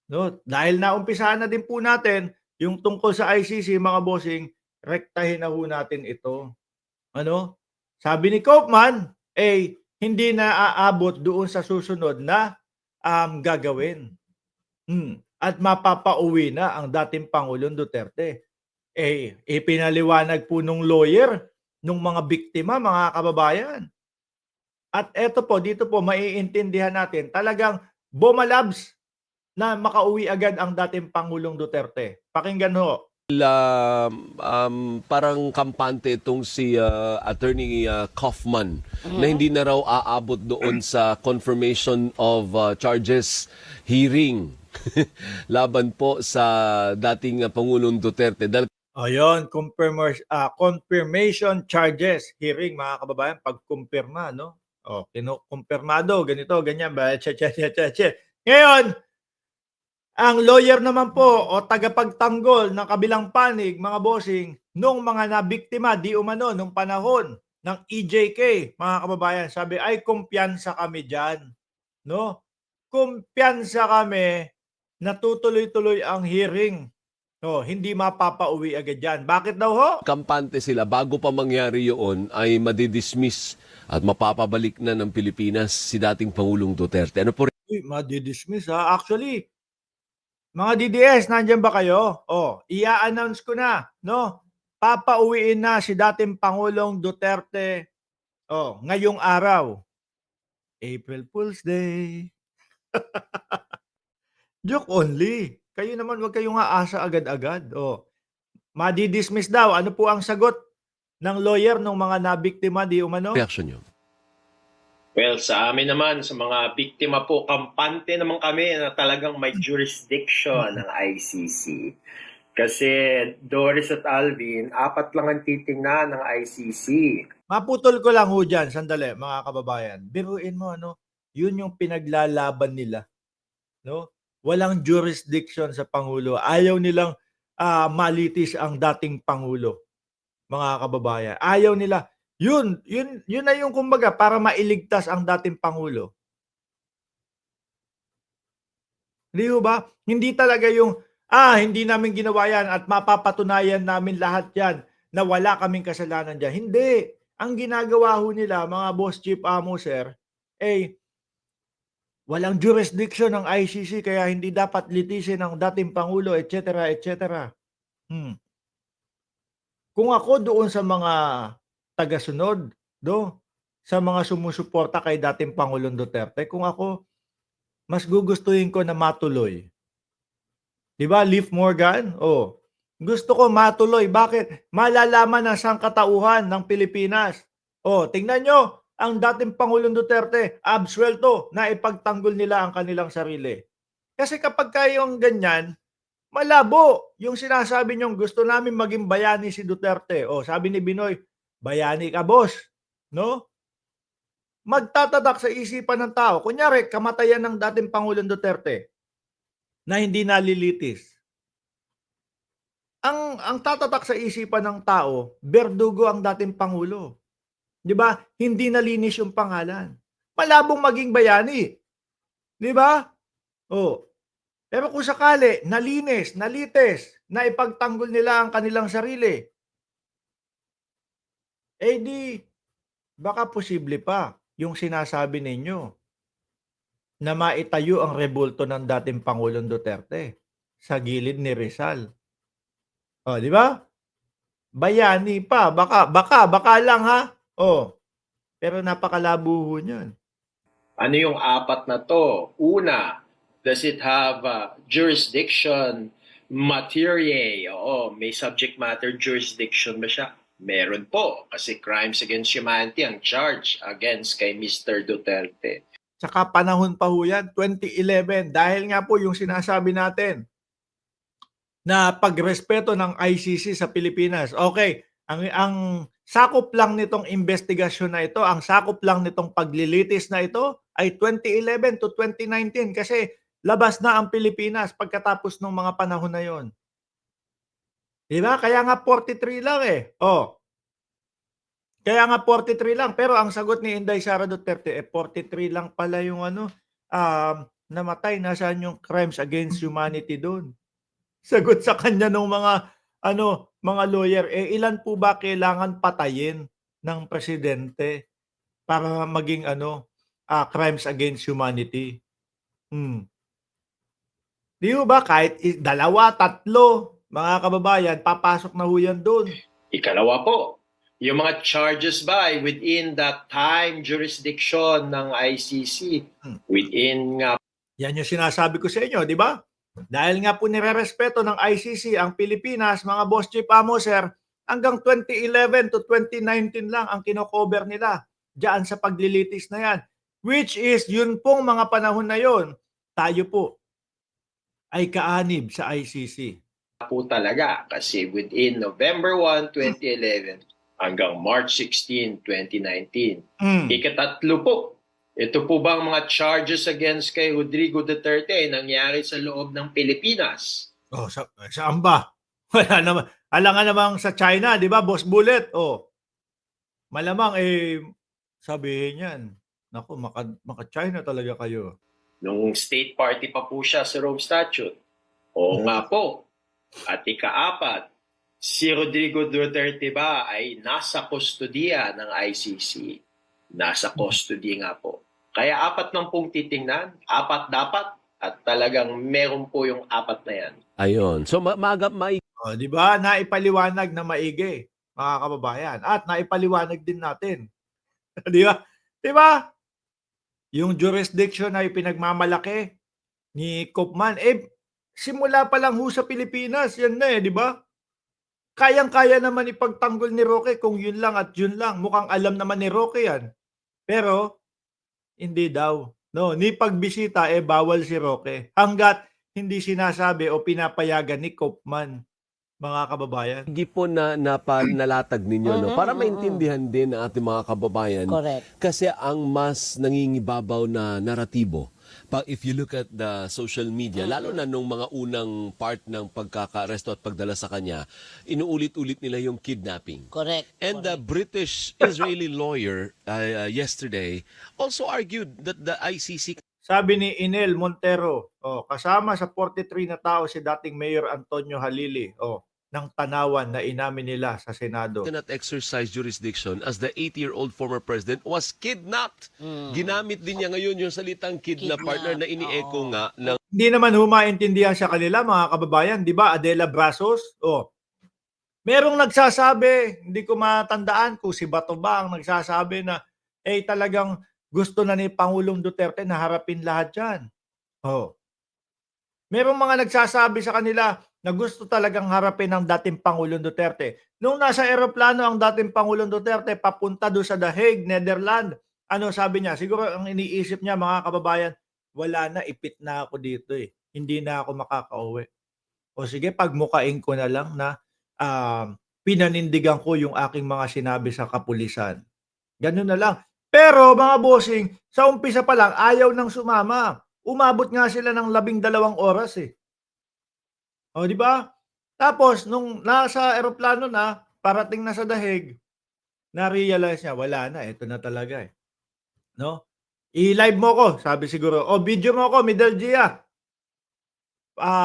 No? Dahil naumpisahan na din po natin yung tungkol sa ICC, mga bossing, rektahin na ho natin ito. Ano? Sabi ni Kaufman, hindi na aabot doon sa susunod na gagawin. At mapapauwi na ang dating Pangulong Duterte. Ipinaliwanag po nung lawyer, nung mga biktima, mga kababayan. At eto po, dito po maiintindihan natin, talagang bumalabs na makauwi agad ang dating Pangulong Duterte. Pakinggan ho. Parang kampante itong si Attorney Kaufman na hindi na raw aabot doon sa confirmation of charges hearing laban po sa dating Pangulong Duterte. Dahil Ayun, confirmation charges hearing, mga kababayan, pagkumpirma, no? Kinukumpirmado, ganito, ganyan, Ngayon, ang lawyer naman po o tagapagtanggol ng kabilang panig, mga bossing, nung mga nabiktima di umano nung panahon ng EJK, mga kababayan, sabi ay kumpiyansa kami diyan, no? Kumpiyansa kami na tutuloy-tuloy ang hearing. No, hindi mapapauwi agad yan. Bakit daw ho? kampante sila bago pa mangyari yun ay madidismiss at mapapabalik na ng Pilipinas si dating Pangulong Duterte. Ano po Uy, madidismiss ha. Actually, mga DDS, nandyan ba kayo? Ia-announce ko na, no? Papauwiin na si dating Pangulong Duterte ngayong araw. April Fool's Day. Joke only. Kayo naman, wag kayong aasa agad-agad. Madidismiss daw. Ano po ang sagot ng lawyer ng mga nabiktima di umano? reaction nyo? Well, sa amin naman, sa mga biktima po, kampante naman kami na talagang may jurisdiction ng ICC. Kasi Doris at Alvin, 4 lang ang titingnan ng ICC. Maputol ko lang ho dyan, sandali, mga kababayan. Biruin mo, yun yung pinaglalaban nila. No? Walang jurisdiction sa Pangulo. Ayaw nilang malitis ang dating Pangulo, mga kababayan. Ayaw nila. Yun na yung kumbaga para mailigtas ang dating Pangulo. Hindi ba? Hindi talaga yung, hindi namin ginawa yan at mapapatunayan namin lahat yan na wala kaming kasalanan dyan. Hindi. Ang ginagawa ho nila, mga boss chief amo, sir, walang jurisdiction ng ICC kaya hindi dapat litisin ng dating Pangulo, etc., etc. Kung ako doon sa mga tagasunod, sa mga sumusuporta kay dating Pangulong Duterte, kung ako, mas gugustuhin ko na matuloy. Di ba, Leif Morgan? Gusto ko matuloy. Bakit? Malalaman ng sangkatauhan ng Pilipinas. Tingnan nyo, ang dating Pangulong Duterte, absuelto na ipagtanggol nila ang kanilang sarili. Kasi kapag kayong ganyan, malabo yung sinasabi nyong gusto namin maging bayani si Duterte. Sabi ni Binoy, bayani ka, boss. No? Magtatatak sa isipan ng tao. Kunyari, kamatayan ng dating Pangulong Duterte na hindi nalilitis. Ang tatatak sa isipan ng tao, berdugo ang dating Pangulo. 'Di ba? Hindi nalinis yung pangalan. Malabong maging bayani. 'Di ba? Pero kung sakali nalinis, nalites, na ipagtanggol nila ang kanilang sarili, di baka posible pa yung sinasabi ninyo na maitayo ang rebulto ng dating Pangulong Duterte sa gilid ni Rizal. Di ba? Bayani pa, baka lang ha. Pero napakalabo ho niyan. Ano yung 4 na to? Una, does it have jurisdiction materia? May subject matter jurisdiction ba siya? Meron po, kasi crimes against humanity ang charge against kay Mr. Duterte. Saka panahon pa ho yan, 2011, dahil nga po yung sinasabi natin na pagrespeto ng ICC sa Pilipinas. Okay, ang sakop lang nitong investigasyon na ito, ang sakop lang nitong paglilitis na ito ay 2011 to 2019 kasi labas na ang Pilipinas pagkatapos ng mga panahon na yon. Diba? Kaya nga 43 lang Kaya nga 43 lang. Pero ang sagot ni Inday Sara Duterte, 43 lang pala yung namatay, nasaan yung crimes against humanity doon? Sagot sa kanya nung mga mga lawyer, eh, ilan po ba kailangan patayin ng presidente para maging crimes against humanity? Hmm. 'Di ho ba kahit 2, 3 mga kababayan, papasok na ho yan dun. Ikalawa po, yung mga charges ba ay within the time jurisdiction ng ICC, Hmm. within nga Yan yung sinasabi ko sa inyo, di ba? Dahil nga po nirerespeto ng ICC ang Pilipinas, mga boss chief amo, sir, hanggang 2011 to 2019 lang ang kino-cover nila diyan sa paglilitis na yan. Which is, yun pong mga panahon na yon, tayo po ay kaanib sa ICC. po talaga kasi within November 1, 2011 hanggang March 16, 2019. Mm. Ikatatlo po, ito po bang mga charges against kay Rodrigo Duterte ay nangyari sa loob ng Pilipinas? Oh, saan ba? Wala naman. Alangan namang sa China, di ba, Boss Bullet? Oh, malamang sabihin yan, naku, maka-China talaga kayo. Nung state party pa po siya sa Rome Statute. Oo nga po. At ikaapat, si Rodrigo Duterte ba ay nasa kustodiya ng ICC? Nasa custody nga po. Kaya apat ng pong titingnan, apat dapat, at talagang meron po yung apat na yan. Ayun. So Oh, di ba? Naipaliwanag na maigi, mga kababayan. At naipaliwanag din natin. Di ba? Di ba? Yung jurisdiction ay pinagmamalaki ni Koopman. Simula pa lang ho sa Pilipinas, yan na di ba? Kayang-kaya naman ipagtanggol ni Roque kung yun lang at yun lang. Mukhang alam naman ni Roque yan. Pero, hindi daw. No, ni pagbisita, bawal si Roque. Hanggat hindi sinasabi o pinapayagan ni Koopman, mga kababayan. Hindi po nalatag ninyo, no? Para maintindihan din ng ating mga kababayan. Correct. Kasi ang mas nangingibabaw na naratibo, if you look at the social media, lalo na nung mga unang part ng pagkaka-aresto at pagdala sa kanya, inuulit-ulit nila yung kidnapping. Correct. And the British-Israeli lawyer yesterday also argued that the ICC Sabi ni Inel Montero, kasama sa 43 na tao si dating Mayor Antonio Halili, ng Tanawan na inamin nila sa Senado. cannot exercise jurisdiction as the 80-year-old former president was kidnapped. Ginamit din niya ngayon yung salitang kidnap, partner na ini-echo oo. nga ng Hindi naman humaintindihan sa kanila, mga kababayan, di ba? Adela Brasos, merong nagsasabi, hindi ko matandaan kung si Bato ba ang nagsasabi na talagang gusto na ni Pangulong Duterte na harapin lahat yan. Merong mga nagsasabi sa kanila na gusto talagang harapin ng dating Pangulong Duterte. Nung nasa eroplano ang dating Pangulong Duterte papunta doon sa The Hague, Netherlands, ano sabi niya? Siguro ang iniisip niya, mga kababayan, wala na, ipit na ako dito Hindi na ako makakauwi. O sige, pagmukain ko na lang na pinanindigan ko yung aking mga sinabi sa kapulisan. Ganun na lang. Pero mga bossing, sa umpisa pa lang, ayaw nang sumama. Umabot nga sila ng 12 oras O, di ba? Tapos, nung nasa eroplano na, parating na sa dahig, na-realize niya, wala na, ito na talaga No? I-live mo ko, sabi siguro. O, video mo ko, Middle Gia.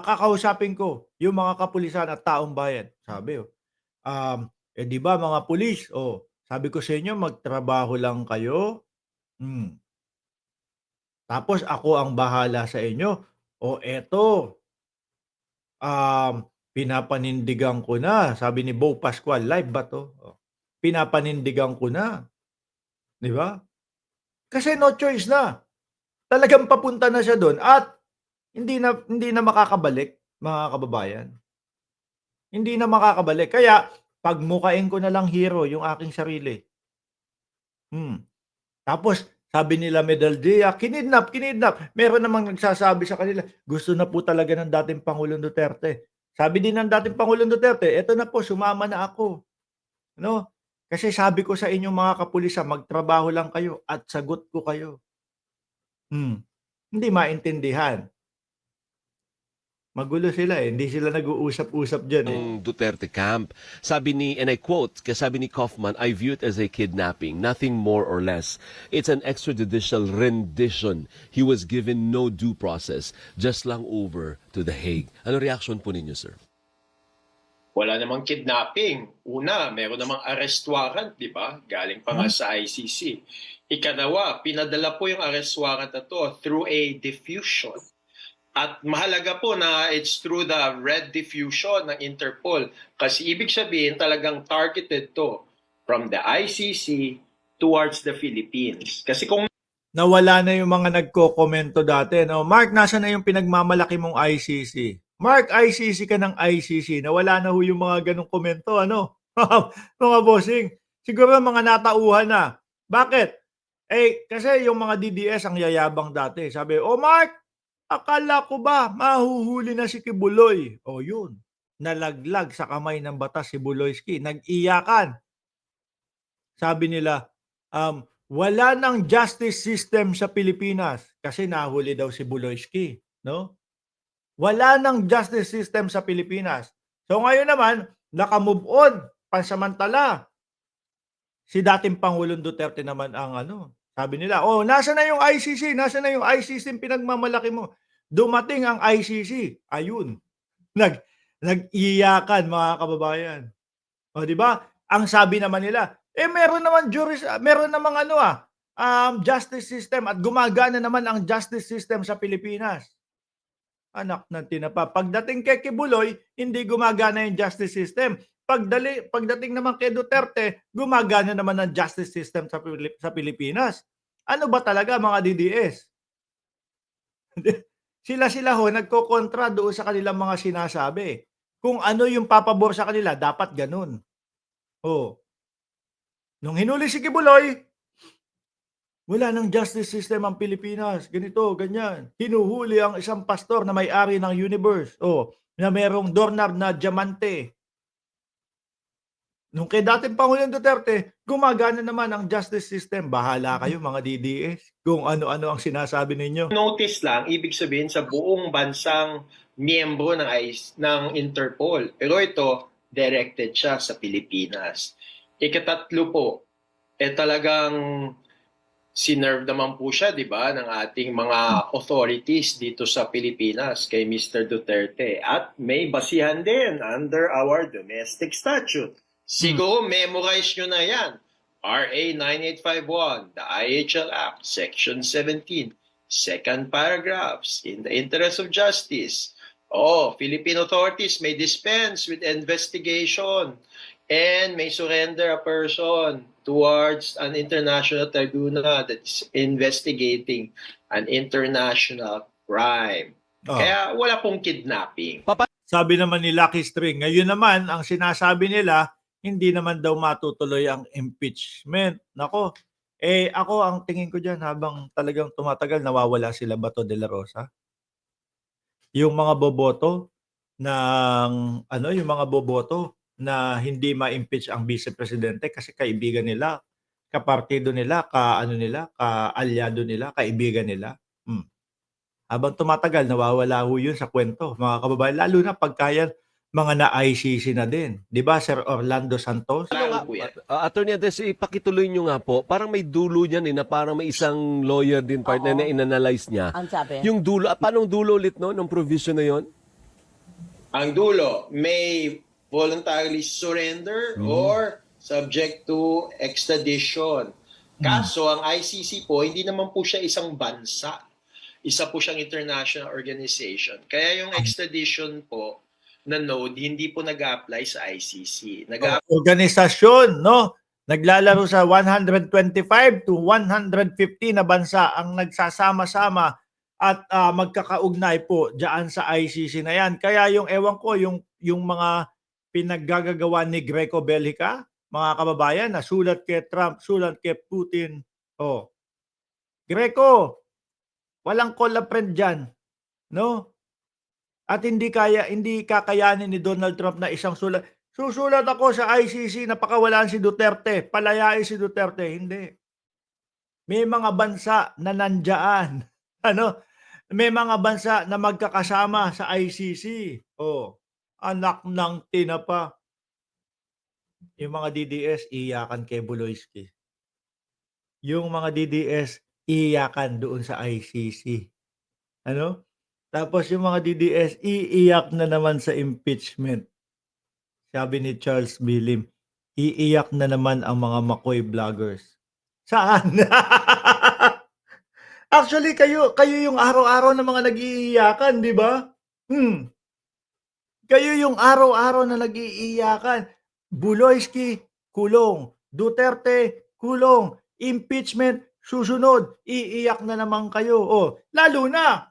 Kakausapin ko yung mga kapulisan at taong bayan. Sabi, di ba mga pulis, sabi ko sa inyo, magtrabaho lang kayo. Tapos ako ang bahala sa inyo. Eto, pinapanindigan ko na. Sabi ni Bo Pascual, live ba to? Pinapanindigan ko na. Di ba? Kasi no choice na. Talagang papunta na siya doon at hindi na makakabalik, mga kababayan. Hindi na makakabalik. Kaya, pagmukain ko na lang hero yung aking sarili. Tapos, sabi nila Medaldia, kinidnap. Meron namang nagsasabi sa kanila, gusto na po talaga ng dating Pangulong Duterte. Sabi din ng dating Pangulong Duterte, eto na po, sumama na ako. No? Kasi sabi ko sa inyong mga kapulisan, magtrabaho lang kayo at sagot ko kayo. Hindi maintindihan. Magulo sila eh. Hindi sila nag-uusap-usap diyan eh. Ang Duterte camp. Sabi ni, and I quote, sabi ni Kaufman, I view it as a kidnapping, nothing more or less. It's an extrajudicial rendition. He was given no due process, just lang over to The Hague. Ano reaction po ninyo, sir? Wala namang kidnapping. Una, meron namang arrest warrant, di ba? Galing pa nga sa ICC. Ikalawa, pinadala po yung arrest warrant na to through a diffusion. At mahalaga po na it's through the red diffusion ng Interpol. Kasi ibig sabihin talagang targeted to from the ICC towards the Philippines. Kasi kung Nawala na yung mga nagko-komento dati. No? Mark, nasa na yung pinagmamalaki mong ICC? Mark, ICC ka ng ICC. Nawala na ho yung mga ganong komento. Ano? Mga bossing. Siguro mga natauhan na. Bakit? Eh, kasi yung mga DDS ang yayabang dati. Sabi, oh Mark, akala ko ba mahuhuli na si Kibuloy? O yun, nalaglag sa kamay ng batas si Buloyski. Nag-iyakan. Sabi nila, wala nang justice system sa Pilipinas kasi nahuli daw si Buloyski, no? Wala nang justice system sa Pilipinas. So ngayon naman, naka-move on pansamantala. Si dating Pangulong Duterte naman ang sabi nila, oh, nasa na yung ICC? Nasa na yung ICC pinagmamalaki mo? Dumating ang ICC. Ayun. Nag-iyakan mga kababayan. O di ba? Ang sabi naman nila, meron naman meron namang justice system at gumagana naman ang justice system sa Pilipinas. Anak ng tinapa. Pagdating kay Kibuloy, hindi gumagana yung justice system. Pagdating naman kay Duterte, gumagana naman ang justice system sa Pilipinas. Ano ba talaga mga DDS? Sila ho nagkokontra doon sa kanilang mga sinasabi. Kung ano yung papabor sa kanila, dapat ganun. Oh. Nung hinuli si Kibuloy, wala nang justice system ang Pilipinas. Ganito, ganyan. Hinuhuli ang isang pastor na may-ari ng Universe. Oh, na merong doorknob na diamante. Nung kay dating Pangulong Duterte, gumagana naman ang justice system. Bahala kayo mga DDS kung ano-ano ang sinasabi ninyo. notice lang, ibig sabihin sa buong bansang miyembro ng Interpol. Pero ito, directed siya sa Pilipinas. Ikatatlo po, talagang sinerve naman po siya, di ba, ng ating mga authorities dito sa Pilipinas kay Mr. Duterte. At may basihan din under our domestic statute. Siguro memorize nyo na yan. RA 9851, the IHL Act, Section 17, second paragraphs, in the interest of justice. Philippine authorities may dispense with investigation and may surrender a person towards an international tribunal that is investigating an international crime. Kaya wala pong kidnapping. Sabi naman ni Lucky String, ngayon naman ang sinasabi nila, hindi naman daw matutuloy ang impeachment. Nako, ako ang tingin ko diyan habang talagang tumatagal nawawala sila Bato de la Rosa. Yung mga boboto yung mga boboto na hindi ma-impeach ang vice presidente kasi kaibigan nila, kapartido nila, kaalyado nila, kaibigan nila. Habang tumatagal nawawala ho yun sa kwento, mga kababayan, lalo na pagka mga na-ICC na din. Di ba, Sir Orlando Santos? Attorney Ades, ipakituloy nyo nga po, parang may dulo niyan na parang may isang lawyer din partner na inanalyze niya. Ang sabi? Yung dulo, paano dulo ulit no, ng provision na yon? Ang dulo, may voluntarily surrender or subject to extradition. Kaso, ang ICC po, hindi naman po siya isang bansa. Isa po siyang international organization. Kaya yung extradition po, na node, hindi po nag-apply sa ICC. Organisasyon, no? Naglalaro sa 125 to 150 na bansa ang nagsasama-sama at magkakaugnay po diyan sa ICC na yan. Kaya yung ewan ko, yung mga pinaggagawa ni Greco Bellica, mga kababayan, na sulat kay Trump, sulat kay Putin. Greco, walang collab-friend dyan, no? At hindi kakayanin ni Donald Trump na isang sulat. Susulat ako sa ICC na pakawalan si Duterte, palayain si Duterte. Hindi. May mga bansa na nandiyan. May mga bansa na magkakasama sa ICC. Oh, anak ng tinapa. Yung mga DDS iiyakan kay Buloyski. Yung mga DDS iiyakan doon sa ICC. Ano? Tapos yung mga DDS iiyak na naman sa impeachment. Sabi ni Charles Bilim, iiyak na naman ang mga Makoy vloggers. Saan? Actually kayo yung araw-araw na mga nag-iiyakan, 'di ba? Kayo yung araw-araw na nag-iiyakan. Buloyski, kulong. Duterte, kulong. Impeachment, susunod. Iiyak na naman kayo. Oh, lalo na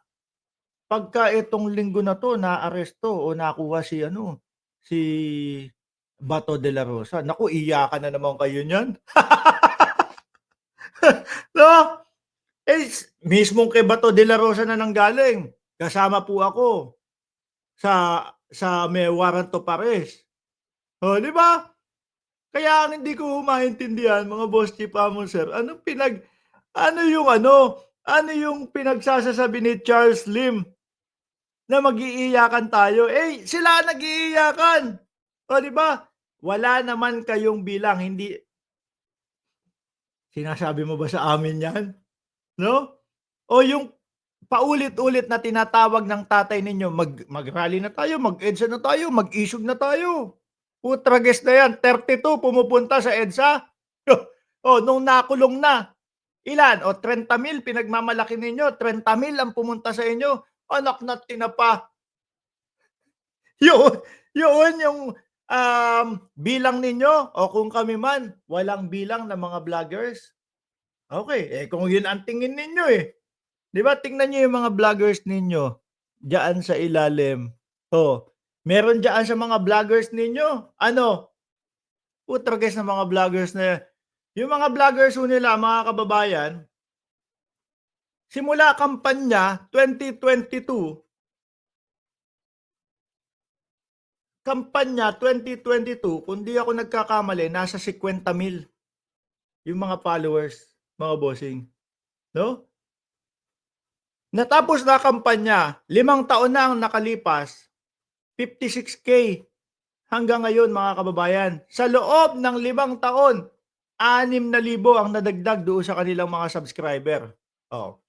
pagka itong linggo na 'to naaresto o nakuha si Bato de la Rosa. Naku, iyakan na naman kayo niyan. 'No? Mismong kay Bato de la Rosa na nanggaling. Kasama po ako sa may warrant of arrest. Oh, 'di ba? Kaya ang hindi ko maintindihan mga boss chief amo sir, ano yung pinagsasasabi ni Charles Lim na mag-iiyakan tayo, eh sila nag-iiyakan. Oh, 'di ba? Wala naman kayong bilang, hindi sinasabi mo ba sa amin 'yan? 'No? O yung paulit-ulit na tinatawag ng tatay ninyo, mag-rally na tayo, mag-EDSA na tayo, mag-isog na tayo. Putrages na yan, 32 pumupunta sa EDSA. O nung nakulong na, ilan? O 30,000 pinagmamalaki ninyo, 30,000 ang pumunta sa inyo. Anak na tinapa. Yun yung bilang ninyo o kung kami man, walang bilang na mga vloggers. Okay, kung yun ang tingin ninyo 'di ba tingnan niyo yung mga vloggers ninyo, diyaan sa ilalim. Oh, meron diyaan sa mga vloggers ninyo, ano, putragis na mga vloggers na yan. Yung mga vloggers ho nila mga kababayan, simula kampanya 2022 kung di ako nagkakamali nasa 50,000 yung mga followers, mga bossing, 'no? Natapos na kampanya, 5 taon na ang nakalipas, 56K hanggang ngayon mga kababayan. Sa loob ng 5 taon, 6,000 ang nadagdag doon sa kanilang mga subscriber. Oh.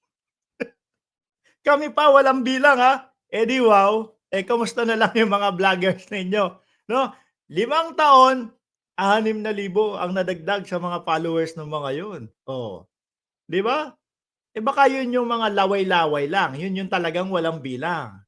Kami pa walang bilang ha. Eh di wow. Kamusta na lang yung mga vloggers ninyo? No? 5 taon, 6,000 ang nadagdag sa mga followers ng mga yun. Oh. Di ba? Baka yun yung mga laway-laway lang. Yun yung talagang walang bilang.